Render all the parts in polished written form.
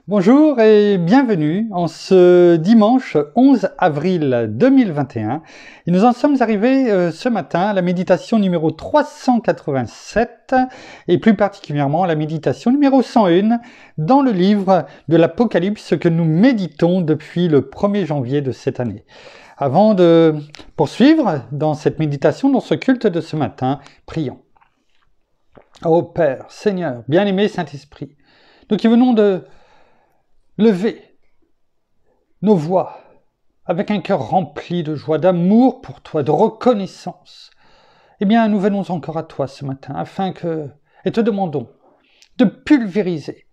Bonjour et bienvenue en ce dimanche 11 avril 2021. Et nous en sommes arrivés ce matin à la méditation numéro 387 et plus particulièrement à la méditation numéro 101 dans le livre de l'Apocalypse que nous méditons depuis le 1er janvier de cette année. Avant de poursuivre dans cette méditation, dans ce culte de ce matin, prions. Ô Père, Seigneur, bien-aimé Saint-Esprit, nous qui venons de lever nos voix avec un cœur rempli de joie, d'amour pour toi, de reconnaissance, eh bien, nous venons encore à toi ce matin et te demandons de pulvériser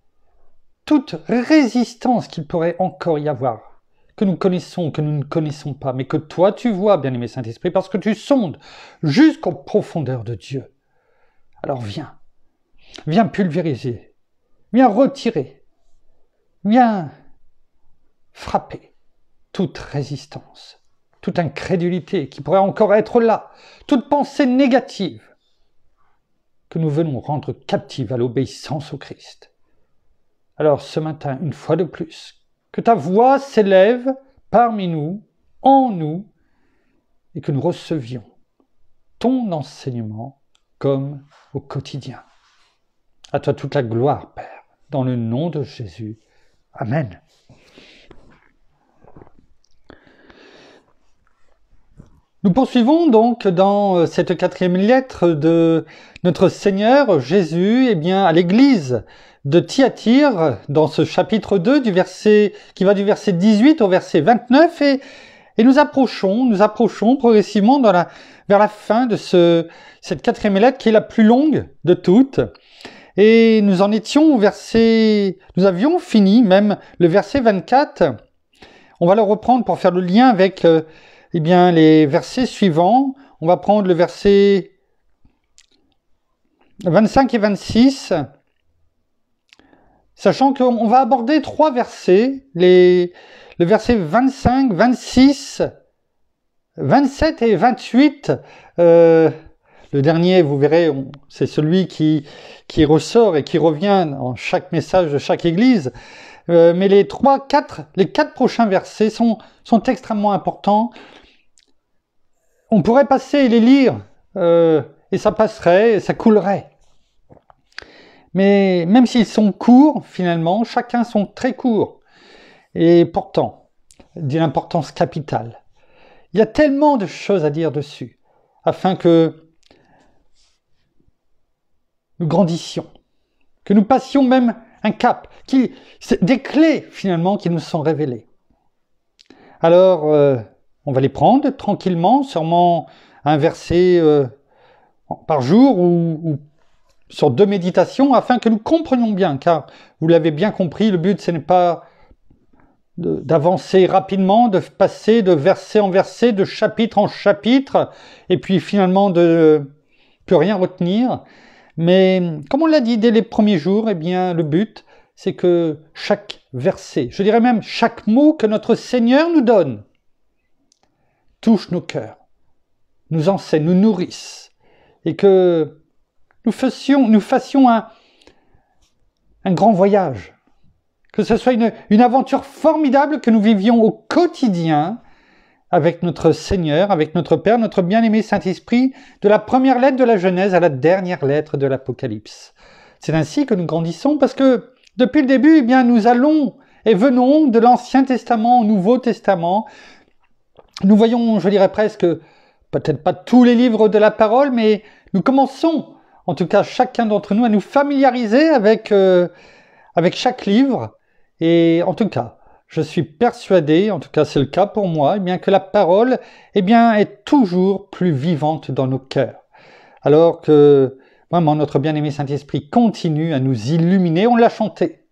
toute résistance qu'il pourrait encore y avoir, que nous connaissons, que nous ne connaissons pas, mais que toi tu vois, bien-aimé Saint-Esprit, parce que tu sondes jusqu'aux profondeurs de Dieu. Alors viens pulvériser, viens retirer, viens frapper toute résistance, toute incrédulité qui pourrait encore être là, toute pensée négative que nous venons rendre captive à l'obéissance au Christ. Alors ce matin, une fois de plus, que ta voix s'élève parmi nous, en nous, et que nous recevions ton enseignement comme au quotidien. À toi toute la gloire, Père, dans le nom de Jésus. Amen. Nous poursuivons donc dans cette 4e lettre de notre Seigneur Jésus, à l'église de Thyatire, dans ce chapitre 2 qui va du verset 18 au verset 29, et nous approchons progressivement vers la fin de cette 4e lettre qui est la plus longue de toutes. Et nous en étions nous avions fini même le verset 24. On va le reprendre pour faire le lien avec les versets suivants. On va prendre le verset 25 et 26, sachant qu'on va aborder 3 versets, le verset 25, 26, 27 et 28. Le dernier, vous verrez, c'est celui qui ressort et qui revient dans chaque message de chaque église. Mais les 4 prochains versets sont extrêmement importants. On pourrait passer et les lire, et ça passerait, et ça coulerait. Mais même s'ils sont courts, finalement, chacun sont très courts. Et pourtant, d'une importance capitale. Il y a tellement de choses à dire dessus, afin que nous grandissions, que nous passions même un cap, des clés finalement qui nous sont révélées. Alors, on va les prendre tranquillement, sûrement un verset par jour ou sur 2 méditations, afin que nous comprenions bien, car vous l'avez bien compris, le but ce n'est pas d'avancer rapidement, de passer de verset en verset, de chapitre en chapitre, et puis finalement de plus rien retenir. Mais comme on l'a dit dès les premiers jours, le but, c'est que chaque verset, je dirais même chaque mot que notre Seigneur nous donne, touche nos cœurs, nous enseigne, nous nourrisse, et que nous fassions un grand voyage, que ce soit une aventure formidable que nous vivions au quotidien avec notre Seigneur, avec notre Père, notre bien-aimé Saint-Esprit, de la première lettre de la Genèse à la dernière lettre de l'Apocalypse. C'est ainsi que nous grandissons, parce que depuis le début, nous allons et venons de l'Ancien Testament au Nouveau Testament. Nous voyons, je dirais presque, peut-être pas tous les livres de la parole, mais nous commençons, en tout cas chacun d'entre nous, à nous familiariser avec chaque livre. Et en tout cas, je suis persuadé, en tout cas c'est le cas pour moi, que la parole est toujours plus vivante dans nos cœurs. Alors que vraiment notre bien-aimé Saint-Esprit continue à nous illuminer, on l'a chanté.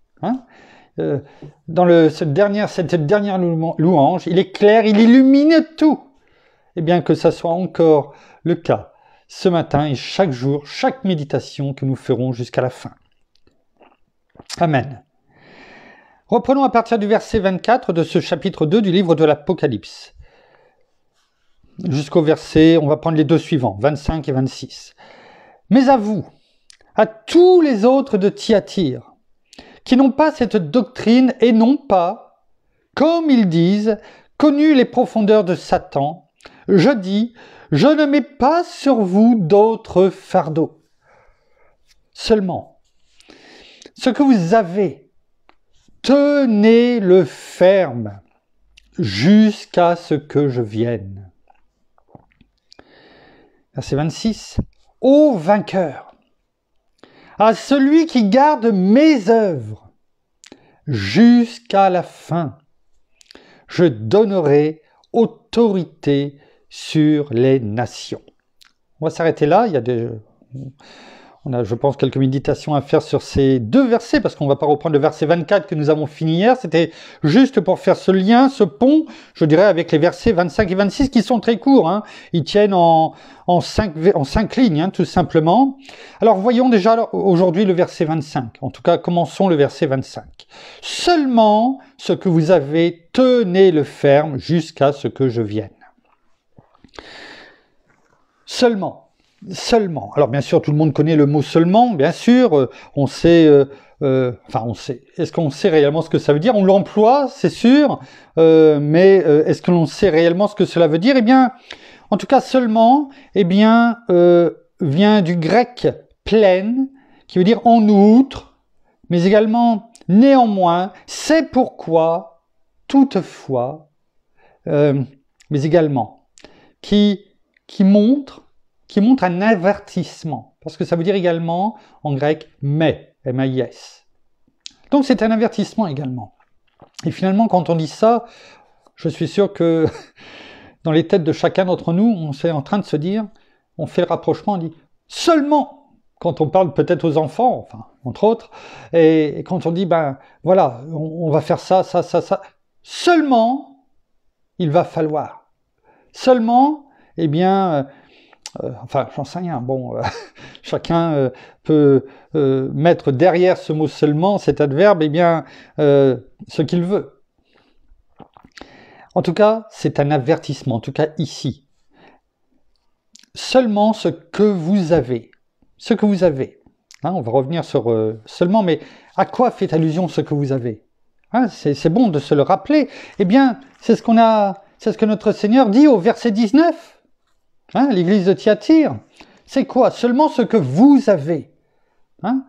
Dans cette dernière louange, il éclaire, il illumine tout. Que ça soit encore le cas ce matin et chaque jour, chaque méditation que nous ferons jusqu'à la fin. Amen. Reprenons à partir du verset 24 de ce chapitre 2 du livre de l'Apocalypse. Jusqu'au verset, on va prendre les 2 suivants, 25 et 26. Mais à vous, à tous les autres de Thyatire, qui n'ont pas cette doctrine et n'ont pas, comme ils disent, connu les profondeurs de Satan, je dis, je ne mets pas sur vous d'autres fardeaux. Seulement, ce que vous avez, tenez-le ferme jusqu'à ce que je vienne. Verset 26. Ô vainqueur, à celui qui garde mes œuvres jusqu'à la fin, je donnerai autorité sur les nations. On va s'arrêter là. On a, je pense, quelques méditations à faire sur ces deux versets, parce qu'on ne va pas reprendre le verset 24 que nous avons fini hier. C'était juste pour faire ce lien, ce pont, je dirais, avec les versets 25 et 26, qui sont très courts. Hein. Ils tiennent en 5 lignes, hein, tout simplement. Alors, voyons déjà aujourd'hui le verset 25. En tout cas, commençons le verset 25. Seulement ce que vous avez, tenez-le ferme jusqu'à ce que je vienne. Seulement. Alors bien sûr, tout le monde connaît le mot seulement, bien sûr, on sait, on sait, est-ce qu'on sait réellement ce que ça veut dire? On l'emploie, c'est sûr, mais est-ce que l'on sait réellement ce que cela veut dire? Eh bien, en tout cas, seulement, vient du grec pleine, qui veut dire en outre, mais également néanmoins, c'est pourquoi, toutefois, mais également, qui montre un avertissement, parce que ça veut dire également, en grec, mais, M-A-I-S. Donc c'est un avertissement également. Et finalement, quand on dit ça, je suis sûr que dans les têtes de chacun d'entre nous, on est en train de se dire, on fait le rapprochement, on dit seulement, quand on parle peut-être aux enfants, enfin, entre autres, et quand on dit, ben voilà, on va faire ça, seulement, il va falloir. Seulement, j'en sais rien. Bon, chacun peut mettre derrière ce mot seulement, cet adverbe, ce qu'il veut. En tout cas, c'est un avertissement, en tout cas ici. Seulement ce que vous avez. Ce que vous avez. Hein, on va revenir sur seulement, mais à quoi fait allusion ce que vous avez? Hein, c'est bon de se le rappeler. Eh bien, c'est ce que notre Seigneur dit au verset 19. Hein, l'église de Thyatire, c'est quoi? Seulement ce que vous avez. Hein?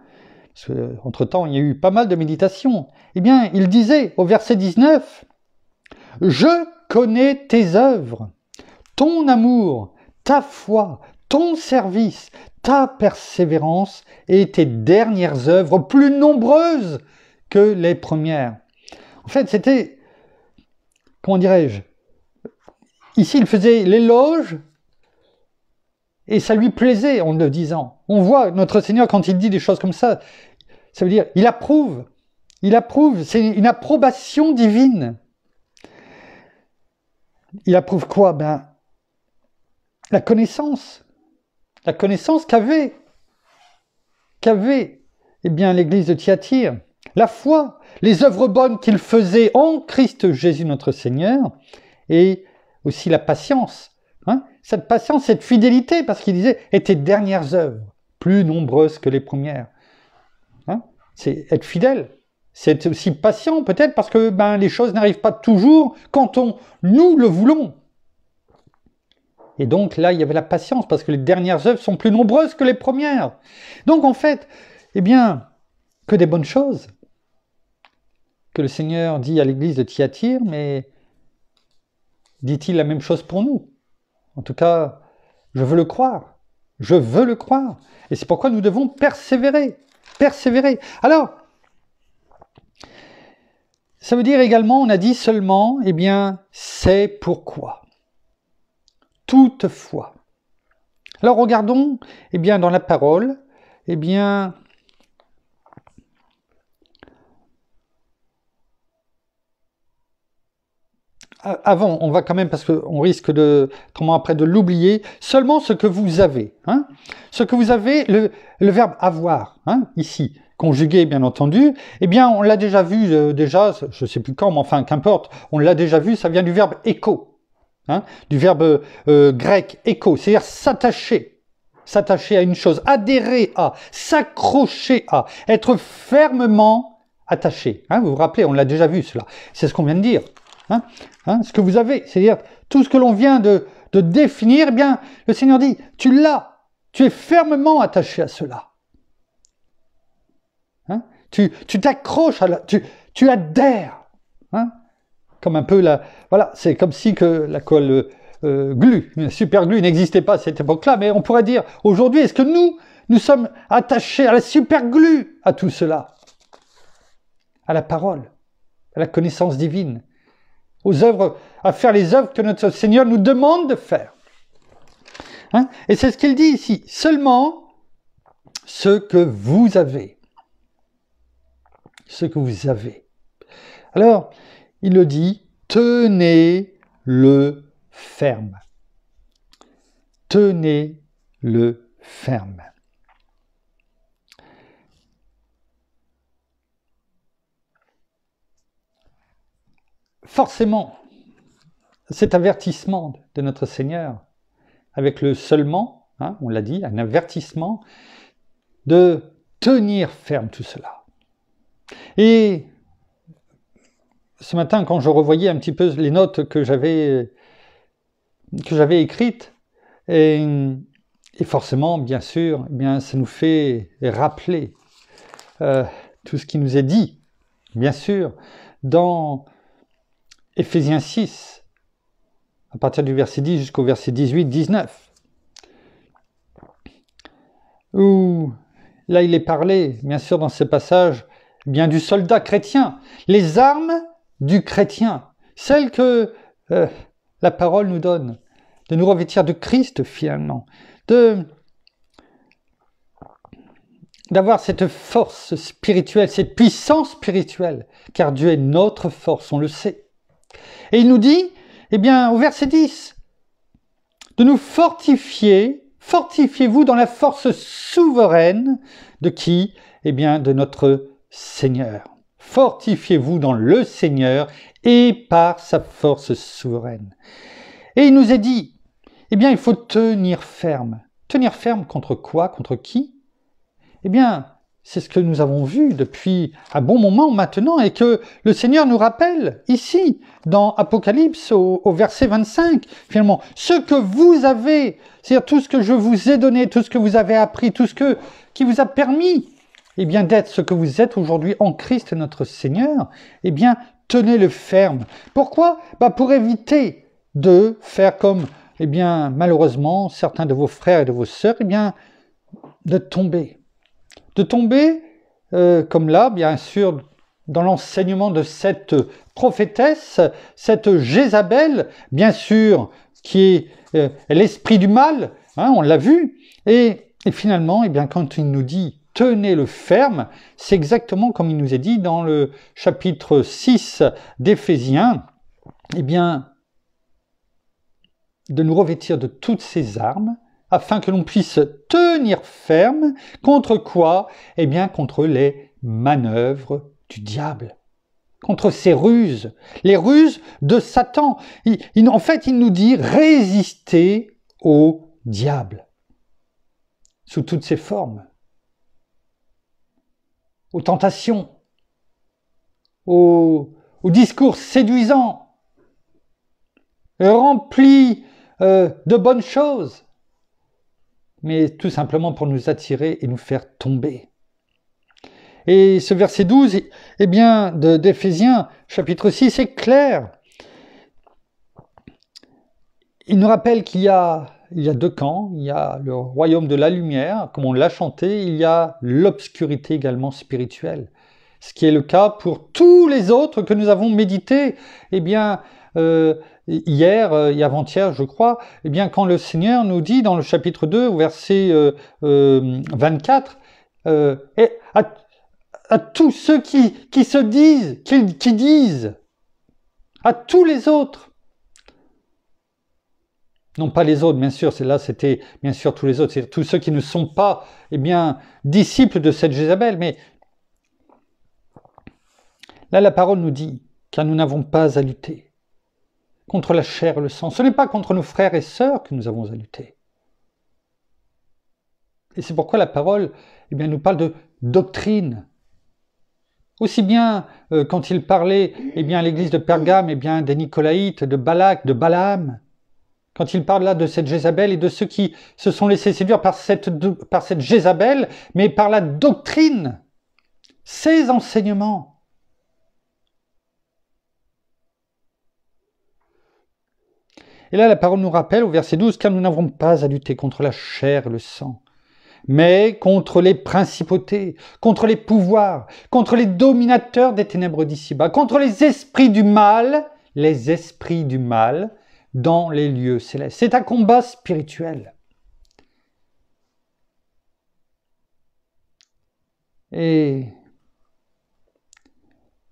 Parce que, entre-temps, il y a eu pas mal de méditations. Eh bien, il disait au verset 19, « Je connais tes œuvres, ton amour, ta foi, ton service, ta persévérance et tes dernières œuvres plus nombreuses que les premières. » En fait, c'était, comment dirais-je, ici, il faisait l'éloge. Et ça lui plaisait en le disant. On voit notre Seigneur quand il dit des choses comme ça, ça veut dire il approuve, c'est une approbation divine. Il approuve quoi? Ben, la connaissance qu'avait l'église de Thyatire, la foi, les œuvres bonnes qu'il faisait en Christ Jésus notre Seigneur, et aussi la patience. Hein? Cette patience, cette fidélité, parce qu'il disait, et tes dernières œuvres, plus nombreuses que les premières. Hein? C'est être fidèle. C'est être aussi patient, peut-être, parce que les choses n'arrivent pas toujours quand nous le voulons. Et donc là, il y avait la patience, parce que les dernières œuvres sont plus nombreuses que les premières. Donc en fait, que des bonnes choses que le Seigneur dit à l'église de Thyatire, mais dit-il la même chose pour nous? En tout cas, je veux le croire. Je veux le croire. Et c'est pourquoi nous devons persévérer. Persévérer. Alors, ça veut dire également, on a dit seulement, c'est pourquoi. Toutefois. Alors, regardons, dans la parole, avant, on va quand même, parce qu'on risque autrement après de l'oublier, seulement ce que vous avez. Hein, ce que vous avez, le verbe avoir, ici, conjugué bien entendu, on l'a déjà vu, je ne sais plus quand, mais enfin, qu'importe, on l'a déjà vu, ça vient du verbe écho, du verbe grec écho, c'est-à-dire s'attacher à une chose, adhérer à, s'accrocher à, être fermement attaché. Hein, vous vous rappelez, on l'a déjà vu cela. C'est ce qu'on vient de dire. Ce que vous avez, c'est-à-dire tout ce que l'on vient de définir, eh bien, le Seigneur dit, tu l'as, tu es fermement attaché à cela. Tu t'accroches, tu adhères. Comme un peu voilà, c'est comme si que la colle glue, la super glue n'existait pas à cette époque-là, mais on pourrait dire aujourd'hui, est-ce que nous sommes attachés à la super glue, à tout cela, à la parole, à la connaissance divine, aux œuvres, à faire les œuvres que notre Seigneur nous demande de faire. Et c'est ce qu'il dit ici, seulement ce que vous avez. Ce que vous avez. Alors, il le dit, tenez-le ferme. Tenez-le ferme. Forcément, cet avertissement de notre Seigneur, avec le seulement, on l'a dit, un avertissement de tenir ferme tout cela. Et ce matin, quand je revoyais un petit peu les notes que j'avais écrites, et forcément, bien sûr, eh bien, ça nous fait rappeler tout ce qui nous est dit, bien sûr, dans Éphésiens 6, à partir du verset 10 jusqu'au verset 18-19, où là il est parlé, bien sûr, dans ce passage, bien du soldat chrétien, les armes du chrétien, celles que la parole nous donne, de nous revêtir de Christ finalement, d'avoir cette force spirituelle, cette puissance spirituelle, car Dieu est notre force, on le sait. Et il nous dit, eh bien, au verset 10, de nous fortifier, fortifiez-vous dans la force souveraine de qui? Eh bien, de notre Seigneur. Fortifiez-vous dans le Seigneur et par sa force souveraine. Et il nous est dit, eh bien, il faut tenir ferme. Tenir ferme contre quoi? Contre qui? Eh bien, c'est ce que nous avons vu depuis un bon moment maintenant et que le Seigneur nous rappelle ici, dans Apocalypse, au verset 25, finalement. Ce que vous avez, c'est-à-dire tout ce que je vous ai donné, tout ce que vous avez appris, tout ce qui vous a permis, eh bien, d'être ce que vous êtes aujourd'hui en Christ notre Seigneur, eh bien, tenez-le ferme. Pourquoi? Pour éviter de faire comme, eh bien, malheureusement, certains de vos frères et de vos sœurs, eh bien, de tomber. De tomber, comme là, bien sûr, dans l'enseignement de cette prophétesse, cette Jézabel, bien sûr, qui est l'esprit du mal, on l'a vu, et finalement, eh bien, quand il nous dit « tenez-le ferme », c'est exactement comme il nous est dit dans le chapitre 6 d'Éphésiens, eh bien, de nous revêtir de toutes ces armes, afin que l'on puisse tenir ferme contre quoi? Eh bien, contre les manœuvres du diable, contre ses ruses, les ruses de Satan. En fait, il nous dit résister au diable, sous toutes ses formes, aux tentations, aux discours séduisants, remplis de bonnes choses, mais tout simplement pour nous attirer et nous faire tomber. Et ce verset 12, eh bien, d'Éphésiens, chapitre 6, est clair. Il nous rappelle qu'il y a deux camps. Il y a le royaume de la lumière, comme on l'a chanté, il y a l'obscurité également spirituelle. Ce qui est le cas pour tous les autres que nous avons médités, eh bien, hier et avant-hier, je crois, eh bien, quand le Seigneur nous dit dans le chapitre 2, au verset 24, et à tous ceux qui se disent, qui disent, à tous les autres, non pas les autres, bien sûr, c'était bien sûr tous les autres, c'est tous ceux qui ne sont pas, eh bien, disciples de cette Jézabel, mais là, la parole nous dit, car nous n'avons pas à lutter contre la chair et le sang. Ce n'est pas contre nos frères et sœurs que nous avons à lutter. Et c'est pourquoi la parole, eh bien, nous parle de doctrine. Aussi bien quand il parlait eh bien, à l'église de Pergame eh bien, des Nicolaïtes, de Balak, de Balaam, quand il parle là de cette Jézabel et de ceux qui se sont laissés séduire par cette Jézabel, mais par la doctrine, ses enseignements. Et là, la parole nous rappelle au verset 12, « Car nous n'avons pas à lutter contre la chair et le sang, mais contre les principautés, contre les pouvoirs, contre les dominateurs des ténèbres d'ici-bas, contre les esprits du mal dans les lieux célestes. » C'est un combat spirituel. Et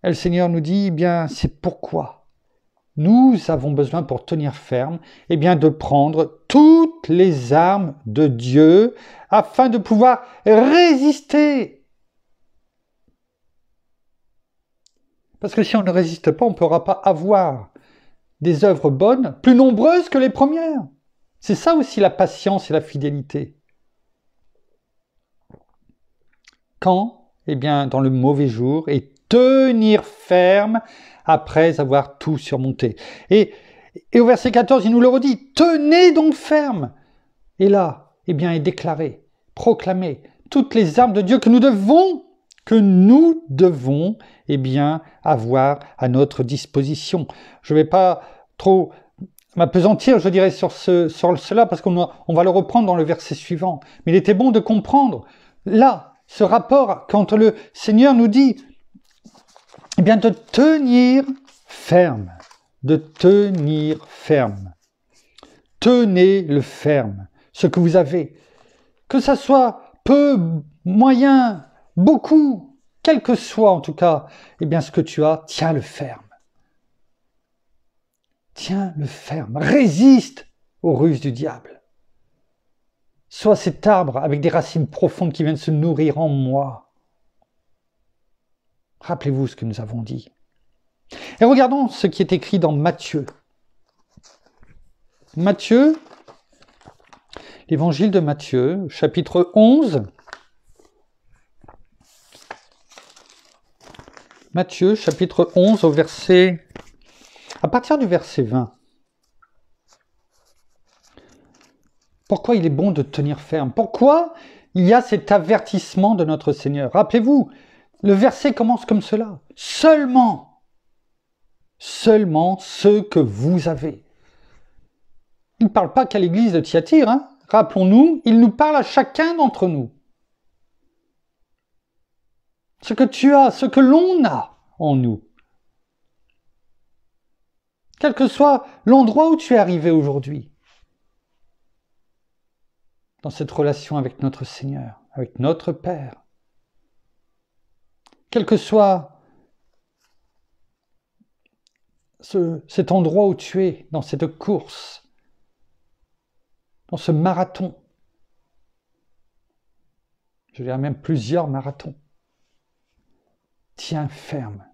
le Seigneur nous dit, eh bien, c'est pourquoi nous avons besoin, pour tenir ferme, eh bien, de prendre toutes les armes de Dieu afin de pouvoir résister. Parce que si on ne résiste pas, on ne pourra pas avoir des œuvres bonnes plus nombreuses que les premières. C'est ça aussi la patience et la fidélité. Quand? Eh bien, dans le mauvais jour, et tenir ferme après avoir tout surmonté. Et au verset 14, il nous le redit, tenez donc ferme. Et là, eh bien, est déclaré, proclamé, toutes les armes de Dieu que nous devons, eh bien, avoir à notre disposition. Je ne vais pas trop m'appesantir, je dirais, sur cela, parce qu'on va le reprendre dans le verset suivant. Mais il était bon de comprendre, là, ce rapport, quand le Seigneur nous dit, eh bien, de tenir ferme, tenez le ferme, ce que vous avez, que ça soit peu, moyen, beaucoup, quel que soit en tout cas, eh bien, ce que tu as, tiens le ferme. Tiens le ferme, résiste aux ruses du diable. Sois cet arbre avec des racines profondes qui viennent se nourrir en moi. Rappelez-vous ce que nous avons dit. Et regardons ce qui est écrit dans Matthieu. Matthieu, l'évangile de Matthieu, chapitre 11. Matthieu, chapitre 11, à partir du verset 20. Pourquoi il est bon de tenir ferme? Pourquoi il y a cet avertissement de notre Seigneur? Rappelez-vous, le verset commence comme cela. Seulement ce que vous avez. Il ne parle pas qu'à l'église de Thyatire, hein. Rappelons-nous, il nous parle à chacun d'entre nous. Ce que tu as, ce que l'on a en nous. Quel que soit l'endroit où tu es arrivé aujourd'hui. Dans cette relation avec notre Seigneur, avec notre Père. Quel que soit cet endroit où tu es, dans cette course, dans ce marathon, je dirais même plusieurs marathons, tiens ferme.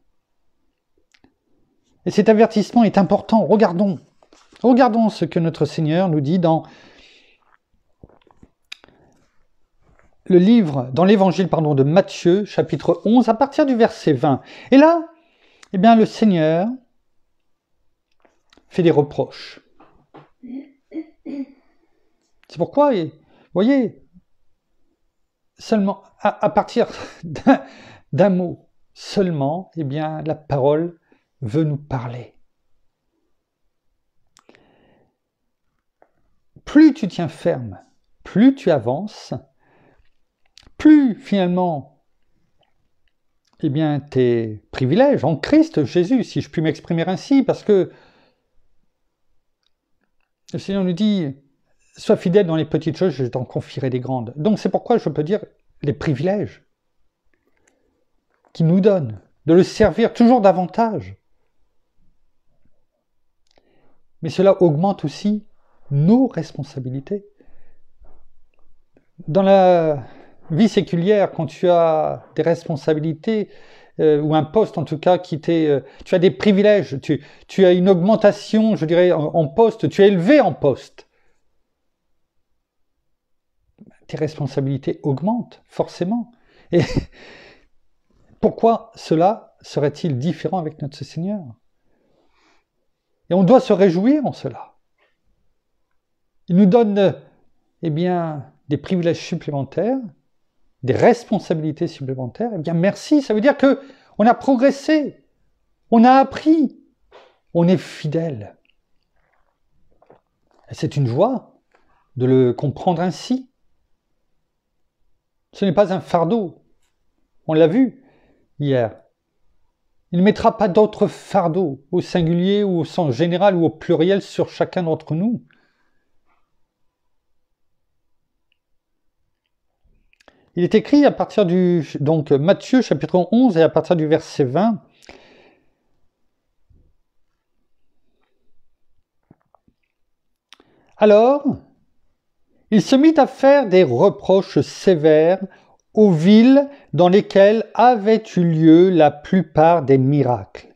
Et cet avertissement est important. Regardons ce que notre Seigneur nous dit dans l'évangile de Matthieu, chapitre 11, à partir du verset 20. Et là, eh bien, le Seigneur fait des reproches. C'est pourquoi, vous voyez, seulement à partir d'un mot seulement, eh bien, la parole veut nous parler. Plus tu tiens ferme, plus tu avances, plus finalement, eh bien, tes privilèges en Christ Jésus, si je puis m'exprimer ainsi, parce que le Seigneur nous dit, sois fidèle dans les petites choses, je t'en confierai des grandes. Donc c'est pourquoi je peux dire les privilèges qu'il nous donne, de le servir toujours davantage. Mais cela augmente aussi nos responsabilités. Dans la vie séculière, quand tu as des responsabilités, ou un poste en tout cas, tu as des privilèges, tu as une augmentation, je dirais, en poste, tu es élevé en poste. Tes responsabilités augmentent, forcément. Et Pourquoi cela serait-il différent avec notre Seigneur? Et on doit se réjouir en cela. Il nous donne, eh bien, des privilèges supplémentaires, des responsabilités supplémentaires. Eh bien, merci, ça veut dire que on a progressé, on a appris, on est fidèle. Et c'est une joie de le comprendre ainsi. Ce n'est pas un fardeau. On l'a vu hier. Il ne mettra pas d'autre fardeau, au singulier ou au sens général ou au pluriel, sur chacun d'entre nous. Il est écrit à partir du... Donc Matthieu chapitre 11 et à partir du verset 20. Alors, il se mit à faire des reproches sévères aux villes dans lesquelles avaient eu lieu la plupart des miracles,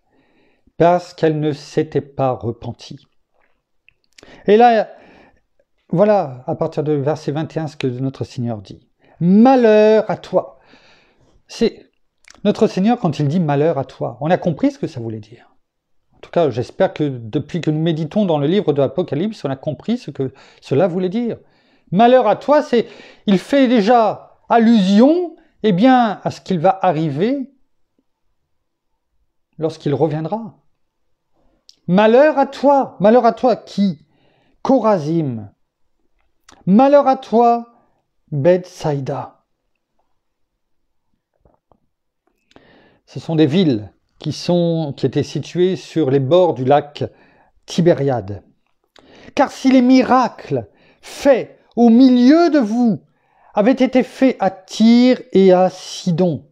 parce qu'elles ne s'étaient pas repenties. Et là, voilà, à partir du verset 21, ce que notre Seigneur dit. Malheur à toi. C'est notre Seigneur, quand il dit malheur à toi, on a compris ce que ça voulait dire. En tout cas, j'espère que depuis que nous méditons dans le livre de l'Apocalypse, on a compris ce que cela voulait dire. Malheur à toi, c'est, il fait déjà allusion, eh bien, à ce qu'il va arriver lorsqu'il reviendra. Malheur à toi qui? Chorazim. Malheur à toi, Bethsaïda. Ce sont des villes qui étaient situées sur les bords du lac Tibériade. Car si les miracles faits au milieu de vous avaient été faits à Tyr et à Sidon,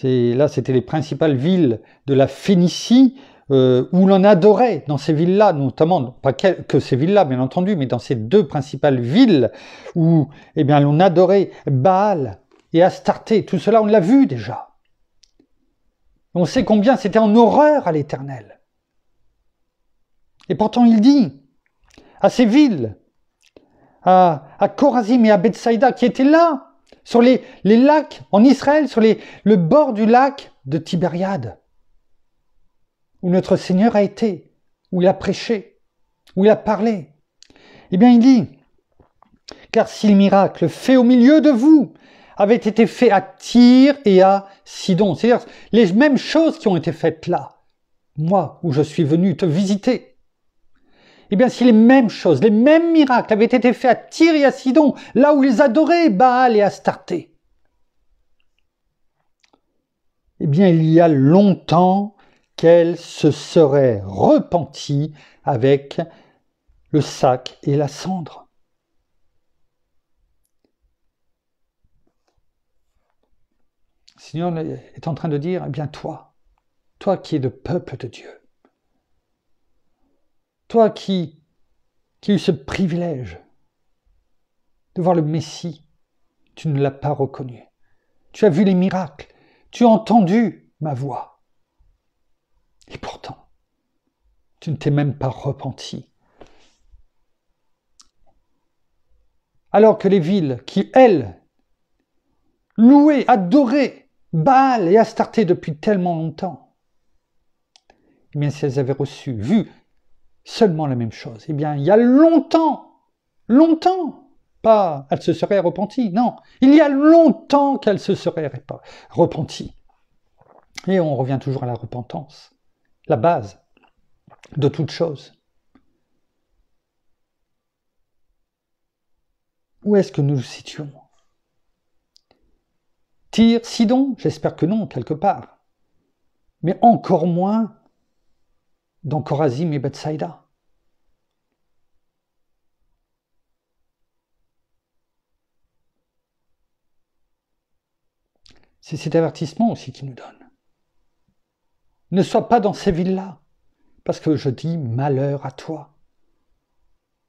là c'était les principales villes de la Phénicie, où l'on adorait dans ces villes-là, notamment, pas que ces villes-là bien entendu, mais dans ces deux principales villes où eh bien, l'on adorait Baal et Astarté, tout cela on l'a vu déjà. On sait combien c'était en horreur à l'Éternel. Et pourtant il dit à ces villes, à Chorazim et à Bethsaïda, qui étaient là, sur les lacs en Israël, sur le bord du lac de Tibériade, où notre Seigneur a été, où il a prêché, où il a parlé. Eh bien, il dit, car si le miracle fait au milieu de vous avait été fait à Tyr et à Sidon, c'est-à-dire les mêmes choses qui ont été faites là, moi, où je suis venu te visiter, eh bien, si les mêmes choses, les mêmes miracles avaient été faits à Tyr et à Sidon, là où ils adoraient Baal et Astarté, eh bien, il y a longtemps qu'elle se serait repentie avec le sac et la cendre. Le Seigneur est en train de dire, eh bien toi qui es le peuple de Dieu, toi qui as eu ce privilège de voir le Messie, tu ne l'as pas reconnu. Tu as vu les miracles, tu as entendu ma voix. Et pourtant, tu ne t'es même pas repenti. Alors que les villes qui, elles, louaient, adoraient Baal et Astarté depuis tellement longtemps, eh bien, si elles avaient reçu, vu seulement la même chose, eh bien, il y a longtemps, pas elles se seraient repenties, non, il y a longtemps qu'elles se seraient repenties. Et on revient toujours à la repentance, la base de toute chose. Où est-ce que nous nous situons? Tyr, Sidon? J'espère que non, quelque part. Mais encore moins dans Chorazim et Bethsaïda. C'est cet avertissement aussi qu'il nous donne. Ne sois pas dans ces villes-là, parce que je dis malheur à toi.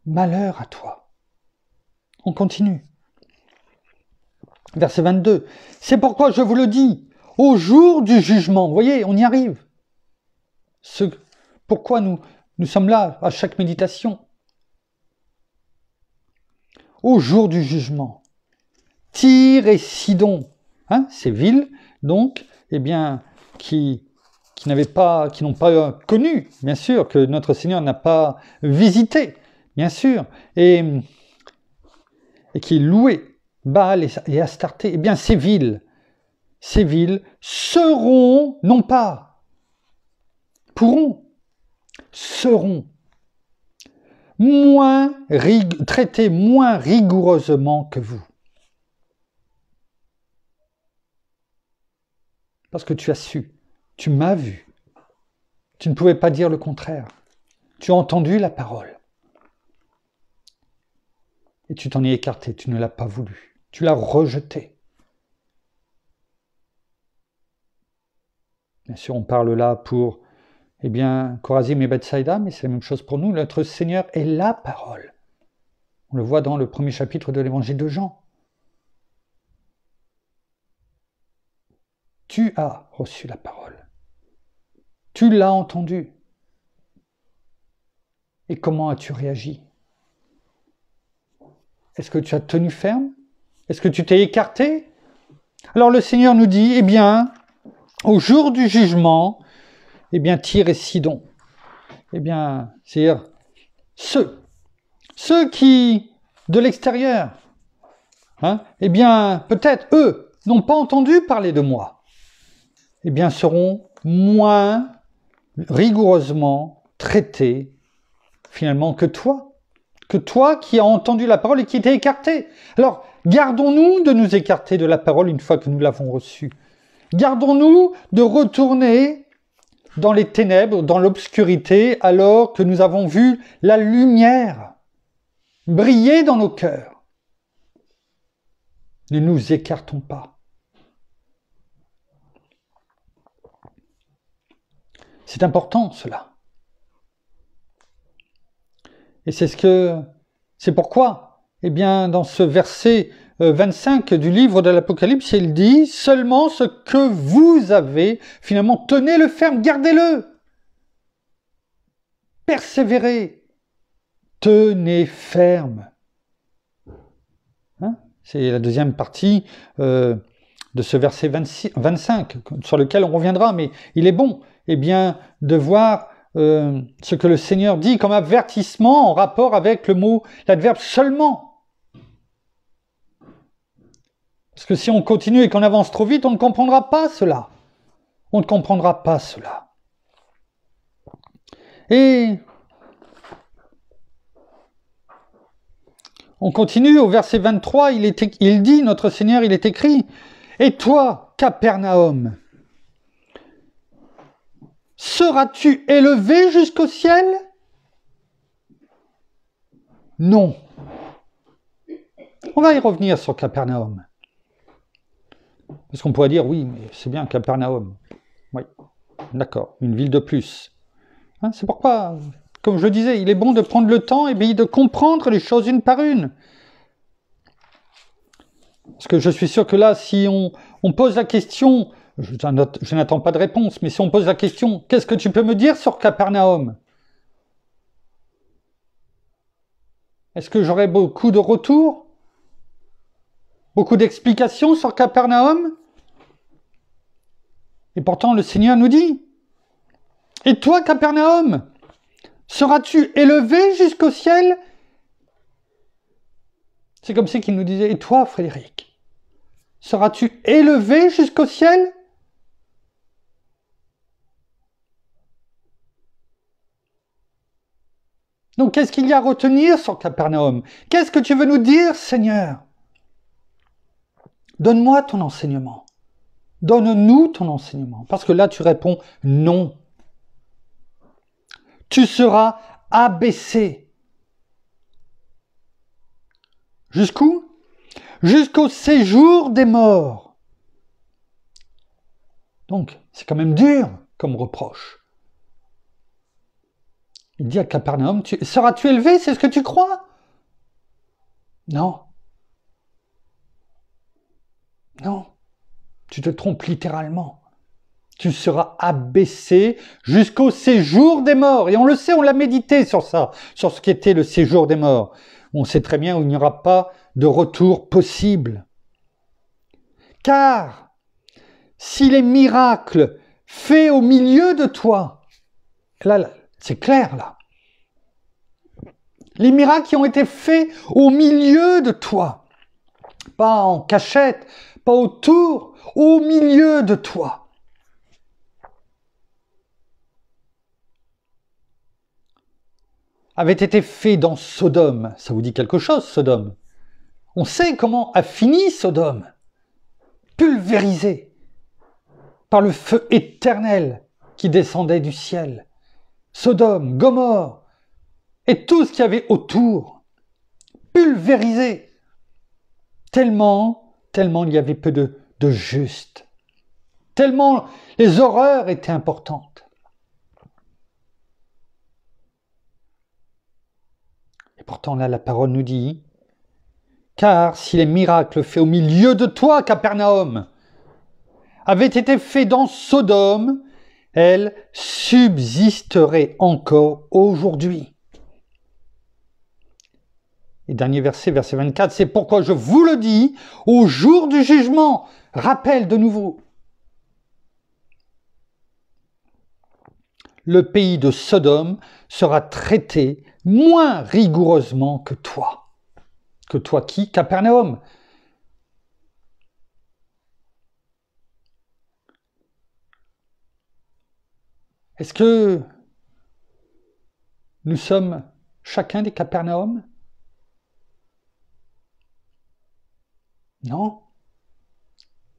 Malheur à toi. On continue. Verset 22. C'est pourquoi je vous le dis, au jour du jugement. Vous voyez, on y arrive. Pourquoi nous sommes là à chaque méditation. Au jour du jugement. Tyr et Sidon, ces villes donc, eh bien, qui n'ont pas connu, bien sûr, que notre Seigneur n'a pas visité, bien sûr, et qui louaient Baal et Astarté, eh bien, ces villes seront, non pas, pourront, seront traités moins rigoureusement que vous. Parce que tu as su, tu m'as vu. Tu ne pouvais pas dire le contraire. Tu as entendu la parole. Et tu t'en es écarté, tu ne l'as pas voulu. Tu l'as rejeté. Bien sûr, on parle là pour, eh bien, Chorazim et Bethsaïda, mais c'est la même chose pour nous. Notre Seigneur est la parole. On le voit dans le premier chapitre de l'évangile de Jean. Tu as reçu la parole. Tu l'as entendue. Et comment as-tu réagi? Est-ce que tu as tenu ferme? Est-ce que tu t'es écarté? Alors le Seigneur nous dit, eh bien, au jour du jugement, eh bien, Tyr et Sidon, eh bien, c'est-à-dire ceux qui, de l'extérieur, eh bien, peut-être eux, n'ont pas entendu parler de moi, eh bien, seront moins rigoureusement traités, finalement, que toi qui as entendu la parole et qui t'es écarté. Alors, gardons-nous de nous écarter de la parole une fois que nous l'avons reçue. Gardons-nous de retourner dans les ténèbres, dans l'obscurité, alors que nous avons vu la lumière briller dans nos cœurs. Ne nous écartons pas. C'est important, cela. Et c'est pourquoi, eh bien, dans ce verset 25 du livre de l'Apocalypse, il dit « Seulement ce que vous avez, finalement, tenez-le ferme, gardez-le. Persévérez. Tenez ferme. » C'est la deuxième partie de ce verset 25, sur lequel on reviendra, mais il est bon, eh bien, de voir ce que le Seigneur dit comme avertissement en rapport avec l'adverbe « seulement ». Parce que si on continue et qu'on avance trop vite, on ne comprendra pas cela. On ne comprendra pas cela. Et on continue au verset 23, il dit, notre Seigneur, il est écrit, « Et toi, Capernaum, seras-tu élevé jusqu'au ciel? » Non. On va y revenir sur Capernaum. Parce qu'on pourrait dire, oui, mais c'est bien Capernaum. Oui, d'accord, une ville de plus. C'est pourquoi, comme je le disais, il est bon de prendre le temps et de comprendre les choses une par une. Parce que je suis sûr que là, si on pose la question, je n'attends pas de réponse, mais si on pose la question, qu'est-ce que tu peux me dire sur Capernaum? Est-ce que j'aurai beaucoup de retours? Beaucoup d'explications sur Capernaum? Et pourtant, le Seigneur nous dit, « Et toi, Capernaum, seras-tu élevé jusqu'au ciel ?» C'est comme si qu'il nous disait, « Et toi, Frédéric, seras-tu élevé jusqu'au ciel ?» Donc, qu'est-ce qu'il y a à retenir sur Capernaum? Qu'est-ce que tu veux nous dire, Seigneur? Donne-moi ton enseignement. Donne-nous ton enseignement. Parce que là, tu réponds non. Tu seras abaissé. Jusqu'où? Jusqu'au séjour des morts. Donc, c'est quand même dur comme reproche. Il dit à Capernaum, seras-tu élevé? C'est ce que tu crois? Non. Non. Tu te trompes littéralement. Tu seras abaissé jusqu'au séjour des morts. Et on le sait, on l'a médité sur ça, sur ce qu'était le séjour des morts. On sait très bien où il n'y aura pas de retour possible. Car si les miracles faits au milieu de toi, là c'est clair là, les miracles qui ont été faits au milieu de toi, pas en cachette, pas autour, au milieu de toi. Avait été fait dans Sodome. Ça vous dit quelque chose, Sodome? On sait comment a fini Sodome. Pulvérisé par le feu éternel qui descendait du ciel. Sodome, Gomorrhe et tout ce qu'il y avait autour. Pulvérisé. Tellement il y avait peu de justes. Tellement les horreurs étaient importantes. Et pourtant là, la parole nous dit, car si les miracles faits au milieu de toi, Capernaum, avaient été faits dans Sodome, elles subsisteraient encore aujourd'hui. Et dernier verset, verset 24, c'est pourquoi je vous le dis, au jour du jugement, rappelle de nouveau. Le pays de Sodome sera traité moins rigoureusement que toi. Que toi qui? Capernaum. Est-ce que nous sommes chacun des Capernaum? Non,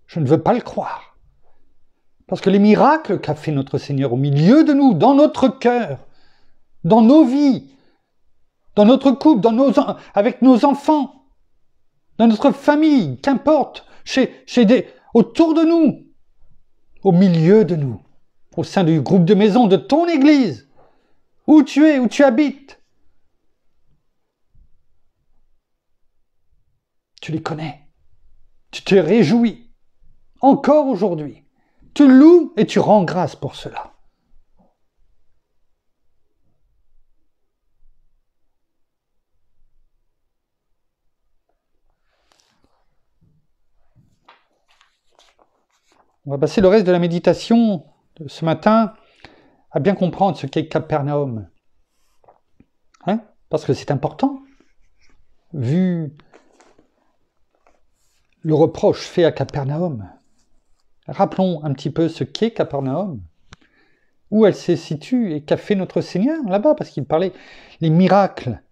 je ne veux pas le croire. Parce que les miracles qu'a fait notre Seigneur au milieu de nous, dans notre cœur, dans nos vies, dans notre couple, avec nos enfants, dans notre famille, qu'importe, autour de nous, au milieu de nous, au sein du groupe de maison de ton église, où tu es, où tu habites. Tu les connais. Tu te réjouis. Encore aujourd'hui. Tu loues et tu rends grâce pour cela. On va passer le reste de la méditation de ce matin à bien comprendre ce qu'est Capernaum. Hein? Parce que c'est important, vu le reproche fait à Capernaum. Rappelons un petit peu ce qu'est Capernaum, où elle se situe et qu'a fait notre Seigneur là-bas, parce qu'il parlait les miracles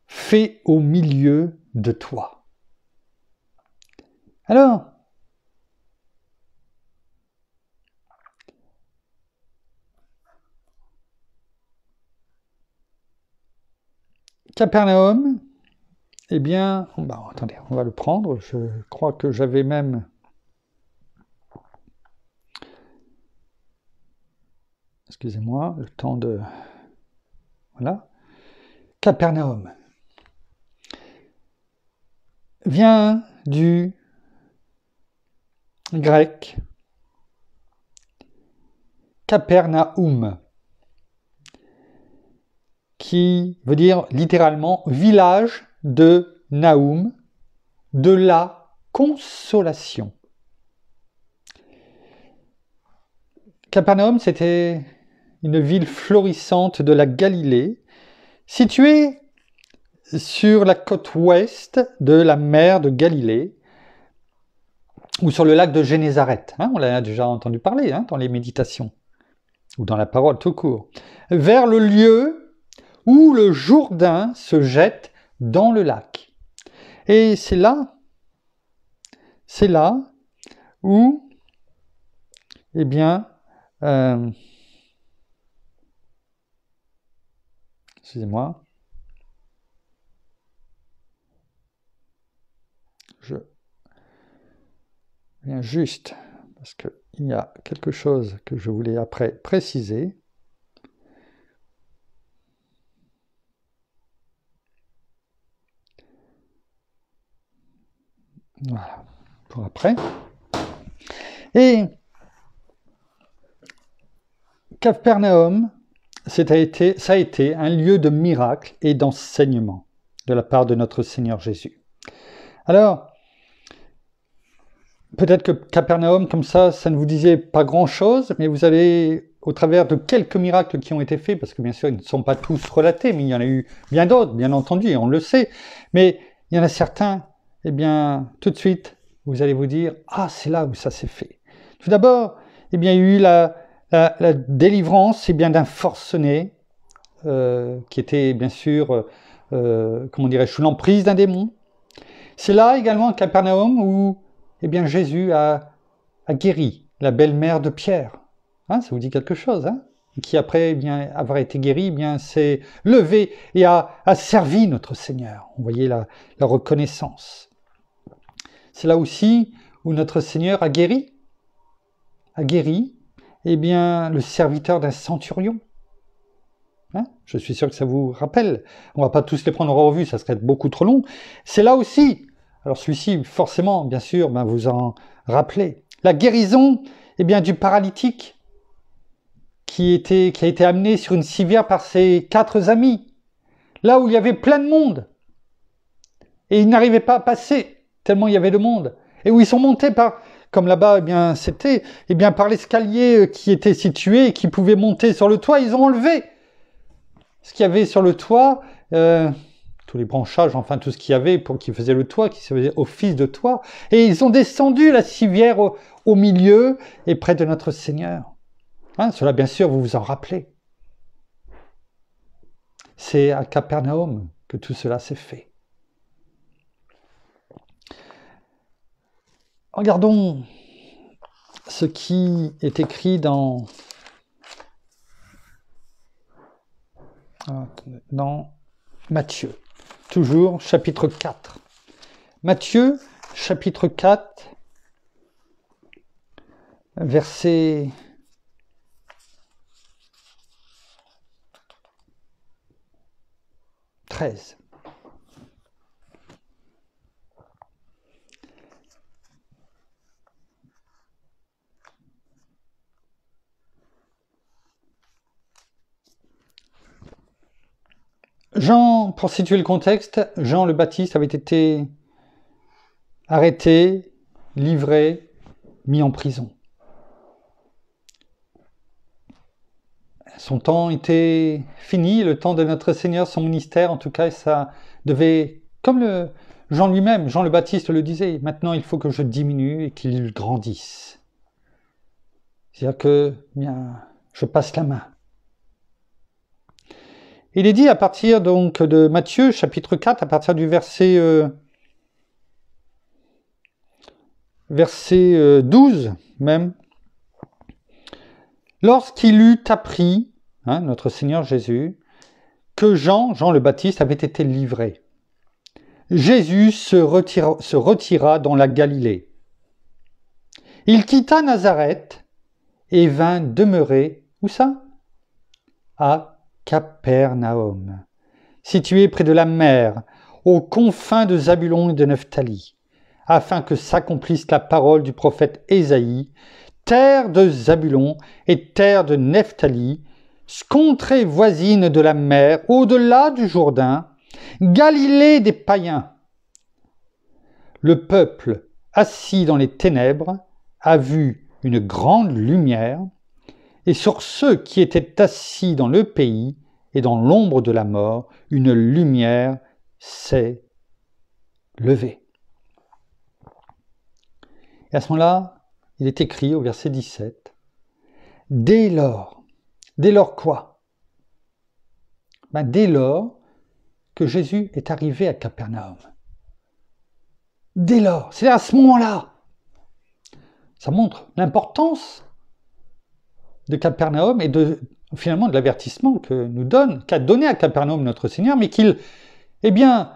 faits au milieu de toi. Alors, Capernaum, eh bien, attendez, on va le prendre. Je crois que j'avais même... Excusez-moi, le temps de... Voilà. Capernaum vient du grec Capernaum, qui veut dire littéralement village de Naoum, de la consolation. Capernaum, c'était une ville florissante de la Galilée, située sur la côte ouest de la mer de Galilée, ou sur le lac de Génézareth. On l'a déjà entendu parler dans les méditations, ou dans la parole tout court. Vers le lieu où le Jourdain se jette dans le lac. Et c'est là où, eh bien, excusez-moi, je viens juste, parce qu'il y a quelque chose que je voulais après préciser. Voilà, pour après. Et Capernaum, ça a été un lieu de miracle et d'enseignement de la part de notre Seigneur Jésus. Alors, peut-être que Capernaum, comme ça ne vous disait pas grand-chose, mais vous allez, au travers de quelques miracles qui ont été faits, parce que bien sûr, ils ne sont pas tous relatés, mais il y en a eu bien d'autres, bien entendu, et on le sait, mais il y en a certains, eh bien, tout de suite, vous allez vous dire, ah, c'est là où ça s'est fait. Tout d'abord, eh bien, il y a eu la délivrance, eh bien, d'un forcené, qui était, bien sûr, comment dirais-je, sous l'emprise d'un démon. C'est là également à Capernaum où, eh bien, Jésus a guéri la belle-mère de Pierre. Hein, ça vous dit quelque chose, hein? Qui après, eh bien, avoir été guéri, eh bien, s'est levé et a servi notre Seigneur. Vous voyez la reconnaissance. C'est là aussi où notre Seigneur a guéri, eh bien, le serviteur d'un centurion. Hein? Je suis sûr que ça vous rappelle. On ne va pas tous les prendre en revue, ça serait beaucoup trop long. C'est là aussi, alors celui-ci, forcément, bien sûr, ben vous en rappelez. La guérison, eh bien, du paralytique qui a été amené sur une civière par ses 4 amis, là où il y avait plein de monde. Et ils n'arrivaient pas à passer, tellement il y avait de monde. Et où ils sont montés par, comme là-bas, eh bien, c'était, eh bien, par l'escalier qui était situé et qui pouvait monter sur le toit, ils ont enlevé ce qu'il y avait sur le toit, tous les branchages, enfin tout ce qu'il y avait pour qui faisait le toit, qui faisait office de toit, et ils ont descendu la civière au milieu et près de notre Seigneur. Hein, cela, bien sûr, vous vous en rappelez. C'est à Capernaum que tout cela s'est fait. Regardons ce qui est écrit dans Matthieu, toujours chapitre 4. Matthieu, chapitre 4, verset 13. Jean, pour situer le contexte, Jean le Baptiste avait été arrêté, livré, mis en prison. Son temps était fini, le temps de notre Seigneur, son ministère, en tout cas, ça devait, comme Jean lui-même, Jean le Baptiste le disait, maintenant il faut que je diminue et qu'il grandisse. C'est-à-dire que, bien, je passe la main. Il est dit à partir donc de Matthieu, chapitre 4, à partir du verset 12 même, lorsqu'il eut appris, hein, notre Seigneur Jésus, que Jean le Baptiste avait été livré, Jésus se retira dans la Galilée. Il quitta Nazareth et vint demeurer, où ça? À Capernaum, situé près de la mer, aux confins de Zabulon et de Nephtali, afin que s'accomplisse la parole du prophète Ésaïe, terre de Zabulon et terre de Nephtali, contrée voisine de la mer, au-delà du Jourdain, Galilée des païens. Le peuple, assis dans les ténèbres, a vu une grande lumière, et sur ceux qui étaient assis dans le pays et dans l'ombre de la mort, une lumière s'est levée. Et à ce moment-là, il est écrit au verset 17, « Dès lors quoi? Dès lors que Jésus est arrivé à Capernaum. Dès lors, c'est à ce moment-là. Ça montre l'importance de Capernaum et finalement de l'avertissement qu'a donné à Capernaum notre Seigneur, mais qu'il, eh bien,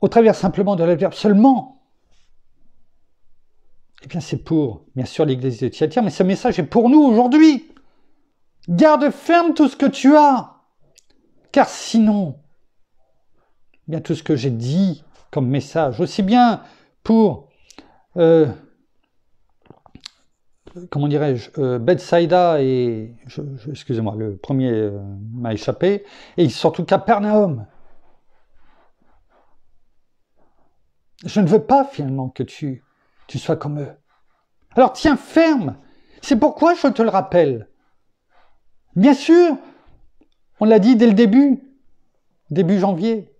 au travers simplement de l'adverbe seulement, eh bien c'est pour, bien sûr, l'église de Thyatire, mais ce message est pour nous aujourd'hui. Garde ferme tout ce que tu as, car sinon, eh bien tout ce que j'ai dit comme message, aussi bien pour comment dirais-je, Bethsaïda et, excusez-moi, le premier m'a échappé, et surtout Capernaum. Je ne veux pas finalement que tu tu sois comme eux. Alors tiens ferme. C'est pourquoi je te le rappelle. Bien sûr, on l'a dit dès le début janvier,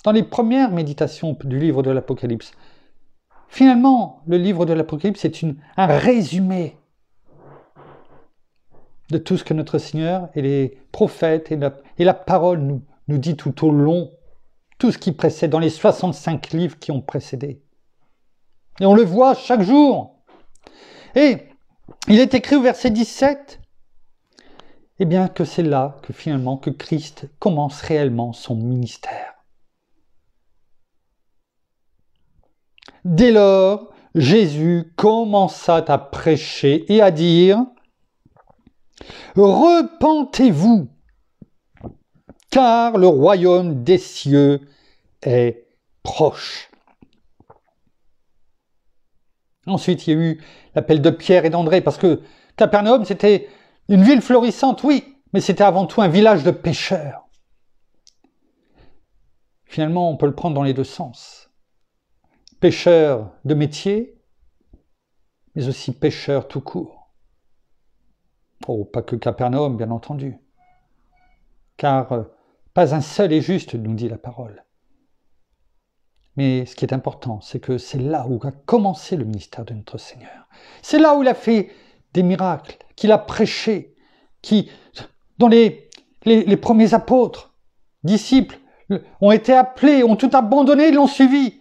dans les premières méditations du livre de l'Apocalypse. Finalement, le livre de l'Apocalypse est un résumé de tout ce que notre Seigneur et les prophètes et la parole nous dit tout au long, tout ce qui précède, dans les 65 livres qui ont précédé. Et on le voit chaque jour. Et il est écrit au verset 17, eh bien que c'est là que finalement que Christ commence réellement son ministère. Dès lors, Jésus commença à prêcher et à dire « Repentez-vous, car le royaume des cieux est proche. » Ensuite, il y a eu l'appel de Pierre et d'André, parce que Capernaum, c'était une ville florissante, oui, mais c'était avant tout un village de pêcheurs. Finalement, on peut le prendre dans les deux sens. Pêcheurs de métier, mais aussi pêcheurs tout court. Oh, pas que Capernaum, bien entendu. Car pas un seul est juste, nous dit la parole. Mais ce qui est important, c'est que c'est là où a commencé le ministère de notre Seigneur. C'est là où il a fait des miracles, qu'il a prêché, dont les premiers apôtres, disciples, ont été appelés, ont tout abandonné, ils l'ont suivi.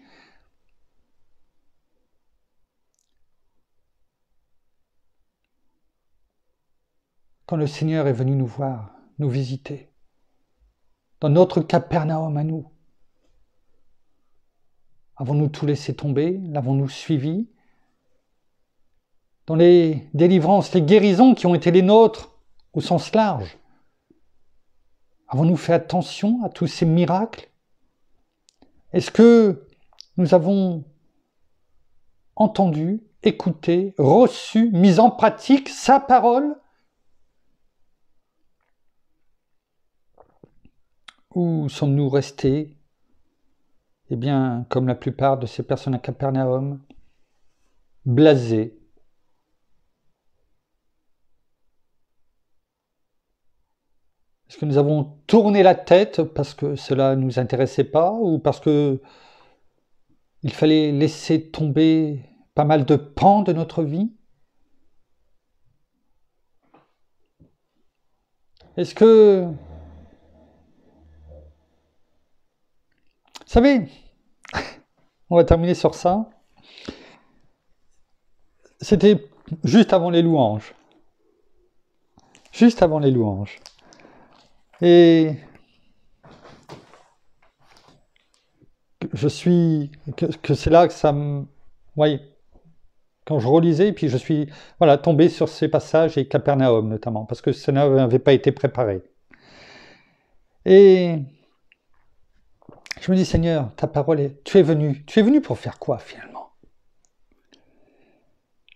Quand le Seigneur est venu nous voir, nous visiter, dans notre Capernaum à nous, avons-nous tout laissé tomber? L'avons-nous suivi? Dans les délivrances, les guérisons qui ont été les nôtres, au sens large, avons-nous fait attention à tous ces miracles? Est-ce que nous avons entendu, écouté, reçu, mis en pratique sa parole? Ou sommes-nous restés, eh bien, comme la plupart de ces personnes à Capernaum, blasés? Est-ce que nous avons tourné la tête parce que cela ne nous intéressait pas, ou parce que il fallait laisser tomber pas mal de pans de notre vie? Est-ce que... Vous savez, on va terminer sur ça. C'était juste avant les louanges. Juste avant les louanges. Et je suis... que c'est là que ça me... voyez, quand je relisais, et puis je suis tombé sur ces passages, et Capernaum notamment, parce que ça n'avait pas été préparé. Et je me dis, Seigneur, ta parole tu es venu pour faire quoi finalement?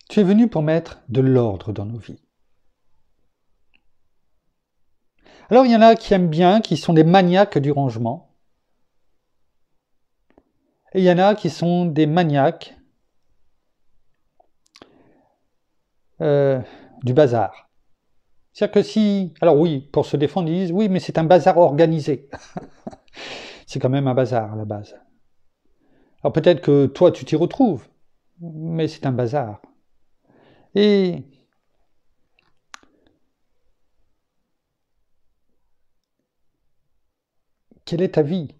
Tu es venu pour mettre de l'ordre dans nos vies. Alors il y en a qui aiment bien, qui sont des maniaques du rangement. Et il y en a qui sont des maniaques du bazar. C'est-à-dire que si... Alors oui, pour se défendre, ils disent, oui, mais c'est un bazar organisé. C'est quand même un bazar à la base. Alors peut-être que toi, tu t'y retrouves, mais c'est un bazar. Et quelle est ta vie?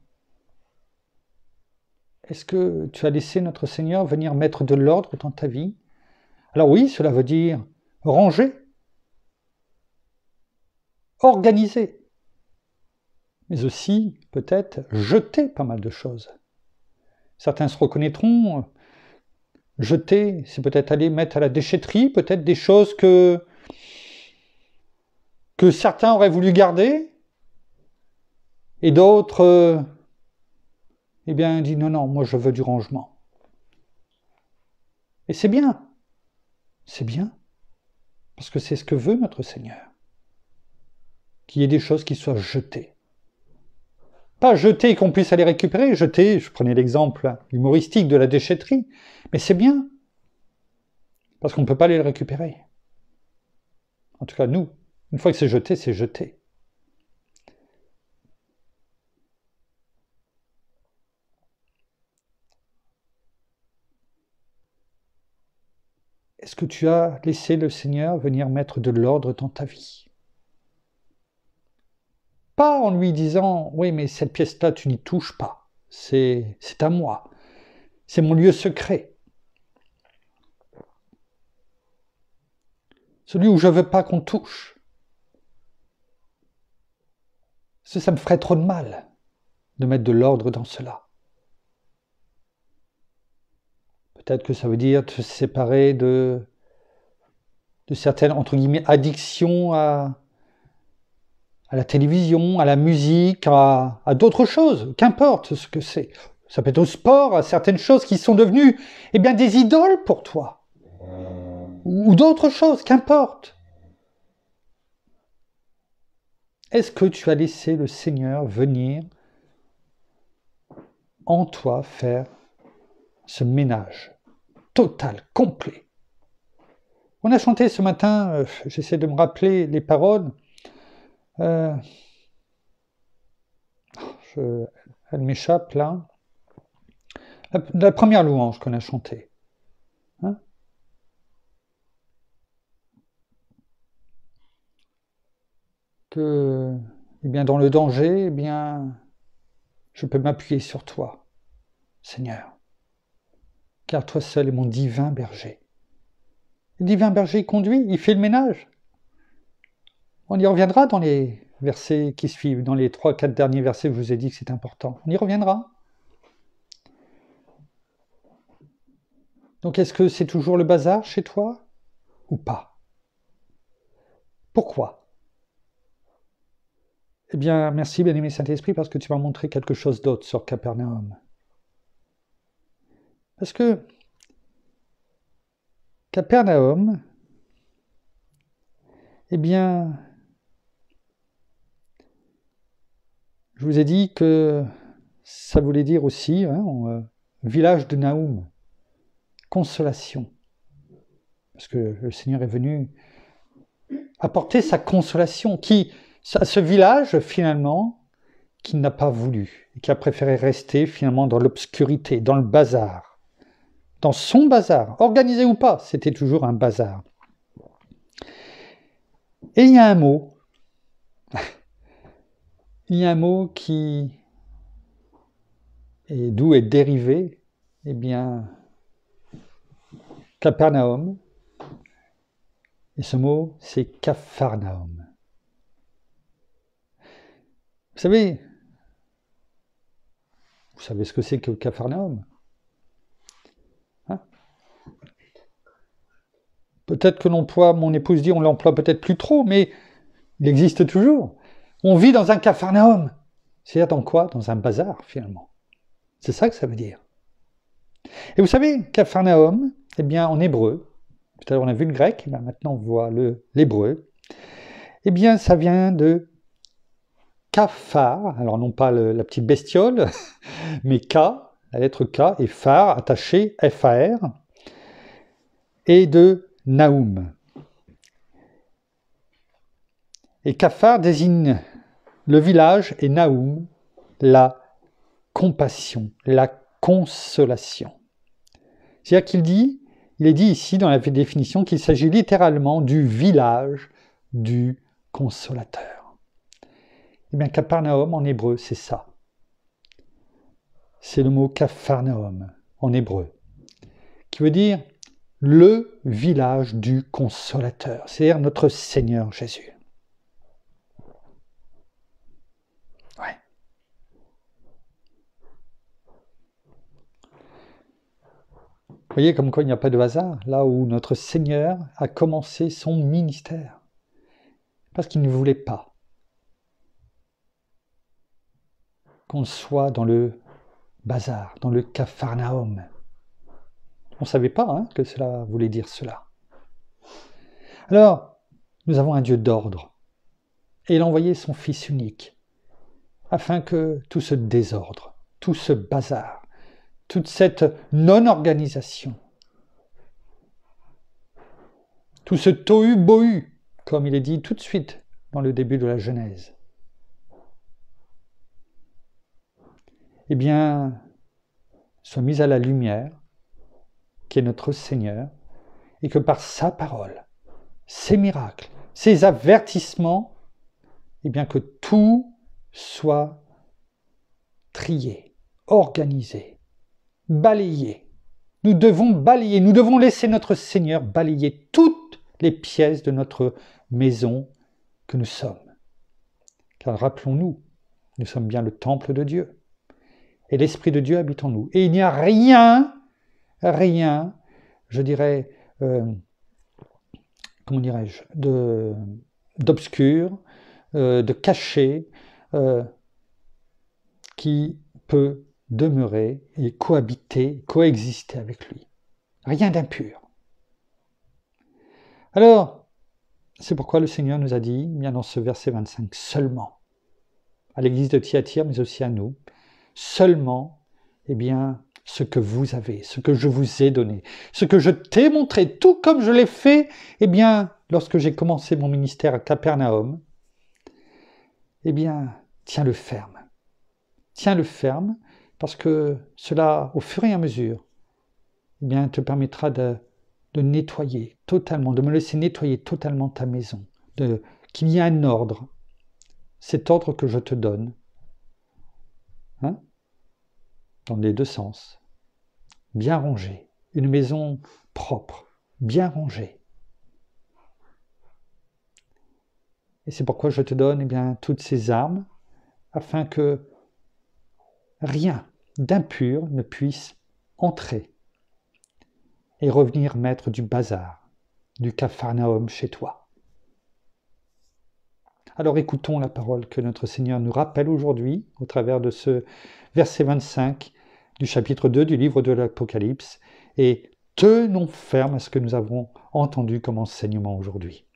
Est-ce que tu as laissé notre Seigneur venir mettre de l'ordre dans ta vie? Alors oui, cela veut dire ranger, organiser, mais aussi peut-être jeter pas mal de choses. Certains se reconnaîtront, jeter, c'est peut-être aller mettre à la déchetterie, peut-être des choses que certains auraient voulu garder, et d'autres, eh bien, disent non, moi je veux du rangement. Et c'est bien, parce que c'est ce que veut notre Seigneur, qu'il y ait des choses qui soient jetées. Pas jeter et qu'on puisse aller récupérer, jeter, je prenais l'exemple humoristique de la déchetterie, mais c'est bien Parce qu'on ne peut pas aller le récupérer. En tout cas, nous, une fois que c'est jeté, c'est jeté. Est-ce que tu as laissé le Seigneur venir mettre de l'ordre dans ta vie? Pas en lui disant, oui, mais cette pièce-là, tu n'y touches pas. C'est à moi. C'est mon lieu secret. Celui où je ne veux pas qu'on touche. Parce que ça me ferait trop de mal de mettre de l'ordre dans cela. Peut-être que ça veut dire te séparer de certaines, entre guillemets, addictions à la télévision, à la musique, à d'autres choses, qu'importe ce que c'est. Ça peut être au sport, à certaines choses qui sont devenues des idoles pour toi. Ou d'autres choses, qu'importe. Est-ce que tu as laissé le Seigneur venir en toi faire ce ménage total, complet? On a chanté ce matin, j'essaie de me rappeler les paroles. Elle m'échappe là. La première louange qu'on a chantée. Hein? Que, dans le danger, je peux m'appuyer sur toi, Seigneur. Car toi seul est mon divin berger. Le divin berger conduit, il fait le ménage. On y reviendra dans les versets qui suivent, dans les 3-4 derniers versets, je vous ai dit que c'est important. On y reviendra. Donc est-ce que c'est toujours le bazar chez toi ou pas? Pourquoi? Eh bien, merci bien-aimé Saint-Esprit parce que tu m'as montré quelque chose d'autre sur Capernaum. Parce que Capernaum, je vous ai dit que ça voulait dire aussi, village de Naoum, consolation. Parce que le Seigneur est venu apporter sa consolation, ce village finalement, qui n'a pas voulu, et qui a préféré rester finalement dans l'obscurité, dans le bazar. Dans son bazar, organisé ou pas, c'était toujours un bazar. Et il y a un mot, qui est d'où est dérivé, Capernaum, et ce mot, c'est Capharnaüm. Vous savez ce que c'est que Capharnaüm? Peut-être que mon épouse dit, on l'emploie peut-être plus trop, mais il existe toujours. On vit dans un Capharnaüm. C'est-à-dire dans quoi? Dans un bazar, finalement. C'est ça que ça veut dire. Et vous savez, Capharnaüm, en hébreu, tout à l'heure on a vu le grec, maintenant on voit l'hébreu, ça vient de Kaphar, alors non pas la petite bestiole, mais K, la lettre K, et phare, attaché, F-A-R, et de Naoum. Et Kaphar désigne le village et Naoum, la compassion, la consolation. C'est-à-dire il est dit ici dans la définition qu'il s'agit littéralement du village du consolateur. Capernaum en hébreu, c'est ça. C'est le mot Capharnaüm en hébreu, qui veut dire le village du consolateur, c'est-à-dire notre Seigneur Jésus. Ouais. Vous voyez comme quoi il n'y a pas de hasard, là où notre Seigneur a commencé son ministère. Parce qu'il ne voulait pas qu'on soit dans le bazar, dans le Capharnaüm. On ne savait pas que cela voulait dire cela. Alors, nous avons un Dieu d'ordre. Et il a envoyé son Fils unique, afin que tout ce désordre, tout ce bazar, toute cette non-organisation tout ce tohu-bohu, comme il est dit tout de suite dans le début de la Genèse. Eh bien, soit mis à la lumière, qui est notre Seigneur, et que par sa parole, ses miracles, ses avertissements, eh bien que tout soit trié, organisé, balayé. Nous devons balayer, nous devons laisser notre Seigneur balayer toutes les pièces de notre maison que nous sommes. Car rappelons-nous, nous sommes bien le temple de Dieu. Et l'Esprit de Dieu habite en nous. Et il n'y a rien, je dirais, comment dirais-je, d'obscur, de caché, qui peut demeurer et cohabiter, coexister avec lui. Rien d'impur. Alors, c'est pourquoi le Seigneur nous a dit, bien dans ce verset 25, seulement, à l'église de Thyatire, mais aussi à nous, seulement, eh bien, ce que vous avez, ce que je vous ai donné, ce que je t'ai montré, tout comme je l'ai fait, eh bien, lorsque j'ai commencé mon ministère à Capernaum, eh bien, tiens-le ferme. Tiens-le ferme, parce que cela, au fur et à mesure, eh bien, te permettra de nettoyer totalement, de me laisser nettoyer totalement ta maison, qu'il y ait un ordre, cet ordre que je te donne, hein, dans les deux sens, bien rangé, une maison propre, bien rangée. Et c'est pourquoi je te donne, eh bien, toutes ces armes, afin que rien d'impur ne puisse entrer et revenir mettre du bazar, du Capharnaüm chez toi. Alors écoutons la parole que notre Seigneur nous rappelle aujourd'hui au travers de ce verset 25 du chapitre 2 du livre de l'Apocalypse et tenons ferme à ce que nous avons entendu comme enseignement aujourd'hui.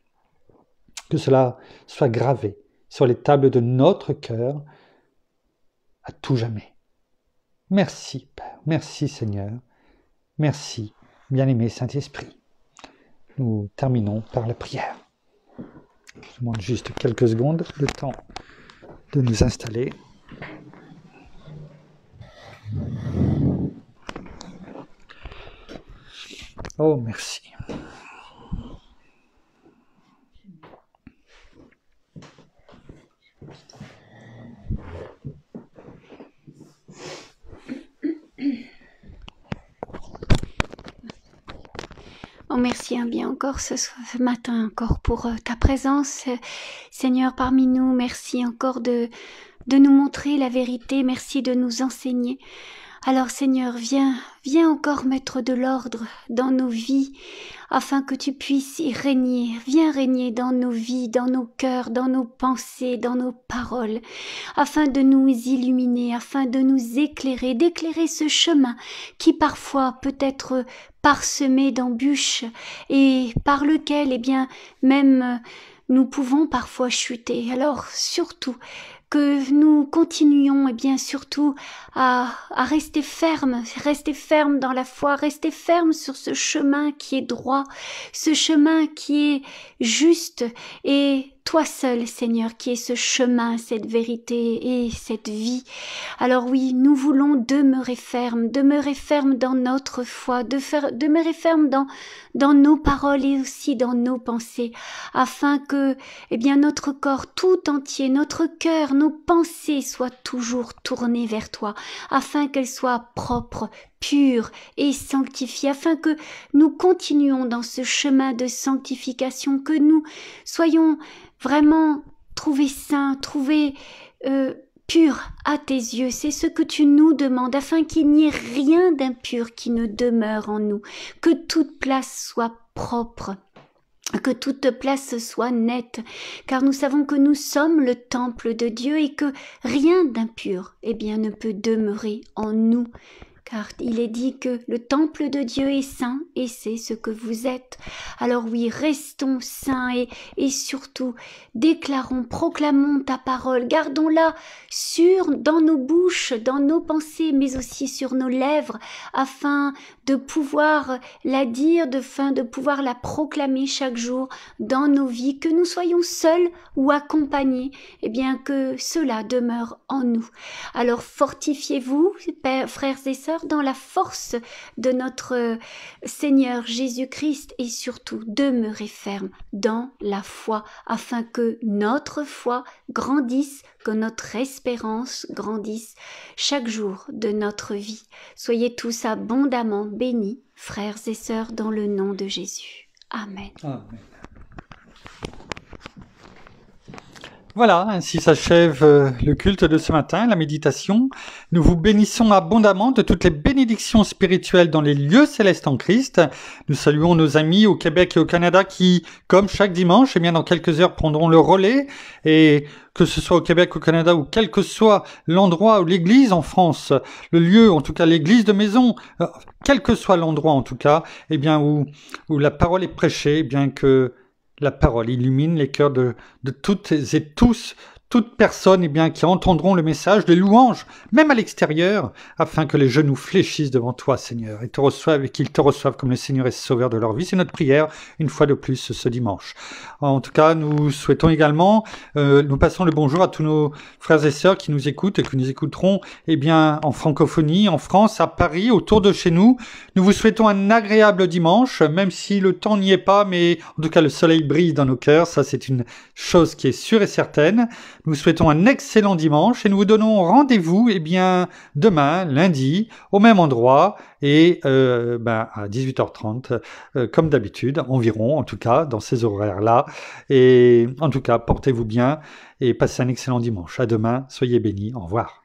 Que cela soit gravé sur les tables de notre cœur à tout jamais. Merci Père, merci Seigneur, merci bien-aimé Saint-Esprit. Nous terminons par la prière. Je demande juste quelques secondes, le temps de nous installer. Oh, merci. Oh, merci bien encore ce matin encore pour ta présence, Seigneur, parmi nous. Merci encore de nous montrer la vérité. Merci de nous enseigner. Alors, Seigneur, viens encore mettre de l'ordre dans nos vies, afin que tu puisses y régner. Viens régner dans nos vies, dans nos cœurs, dans nos pensées, dans nos paroles, afin de nous illuminer, afin de nous éclairer, d'éclairer ce chemin qui parfois peut être parsemé d'embûches et par lequel, eh bien, même nous pouvons parfois chuter. Alors, surtout, que nous continuions, et bien surtout à rester fermes dans la foi, rester fermes sur ce chemin qui est droit, ce chemin qui est juste, et toi seul, Seigneur, qui est ce chemin, cette vérité et cette vie. Alors oui, nous voulons demeurer fermes dans notre foi, demeurer fermes dans nos paroles et aussi dans nos pensées, afin que, eh bien, notre corps tout entier, notre cœur, nos pensées soient toujours tournées vers toi, afin qu'elles soient propres, pures et sanctifiées, afin que nous continuions dans ce chemin de sanctification, que nous soyons vraiment trouvés saints, trouvés purs à tes yeux. C'est ce que tu nous demandes, afin qu'il n'y ait rien d'impur qui ne demeure en nous, que toute place soit propre, que toute place soit nette, car nous savons que nous sommes le temple de Dieu et que rien d'impur, eh bien, ne peut demeurer en nous. Car il est dit que le temple de Dieu est saint et c'est ce que vous êtes. Alors oui, restons saints et surtout déclarons, proclamons ta parole, gardons-la dans nos bouches, dans nos pensées, mais aussi sur nos lèvres, afin de pouvoir la dire, de pouvoir la proclamer chaque jour dans nos vies, que nous soyons seuls ou accompagnés, eh bien que cela demeure en nous. Alors fortifiez-vous, frères et sœurs, dans la force de notre Seigneur Jésus-Christ et surtout demeurez fermes dans la foi afin que notre foi grandisse, que notre espérance grandisse chaque jour de notre vie. Soyez tous abondamment bénis, frères et sœurs, dans le nom de Jésus. Amen. Amen. Voilà, ainsi s'achève le culte de ce matin, la méditation. Nous vous bénissons abondamment de toutes les bénédictions spirituelles dans les lieux célestes en Christ. Nous saluons nos amis au Québec et au Canada qui, comme chaque dimanche, eh bien dans quelques heures prendront le relais. Et que ce soit au Québec, au Canada ou quel que soit l'endroit où l'église en France, le lieu, en tout cas l'église de maison, quel que soit l'endroit en tout cas, eh bien où la parole est prêchée, eh bien que la parole illumine les cœurs de toutes et tous, toute personne eh bien, qui entendront le message, les louanges, même à l'extérieur, afin que les genoux fléchissent devant toi, Seigneur, et te reçoivent et qu'ils te reçoivent comme le Seigneur et Sauveur de leur vie. C'est notre prière, une fois de plus, ce dimanche. En tout cas, nous souhaitons également, nous passons le bonjour à tous nos frères et sœurs qui nous écoutent et que nous écouterons eh bien, en francophonie, en France, à Paris, autour de chez nous. Nous vous souhaitons un agréable dimanche, même si le temps n'y est pas, mais en tout cas, le soleil brille dans nos cœurs. Ça, c'est une chose qui est sûre et certaine. Nous souhaitons un excellent dimanche et nous vous donnons rendez-vous eh bien demain, lundi, au même endroit et à 18h30, comme d'habitude, environ, en tout cas, dans ces horaires-là. Et en tout cas, portez-vous bien et passez un excellent dimanche. À demain, soyez bénis, au revoir.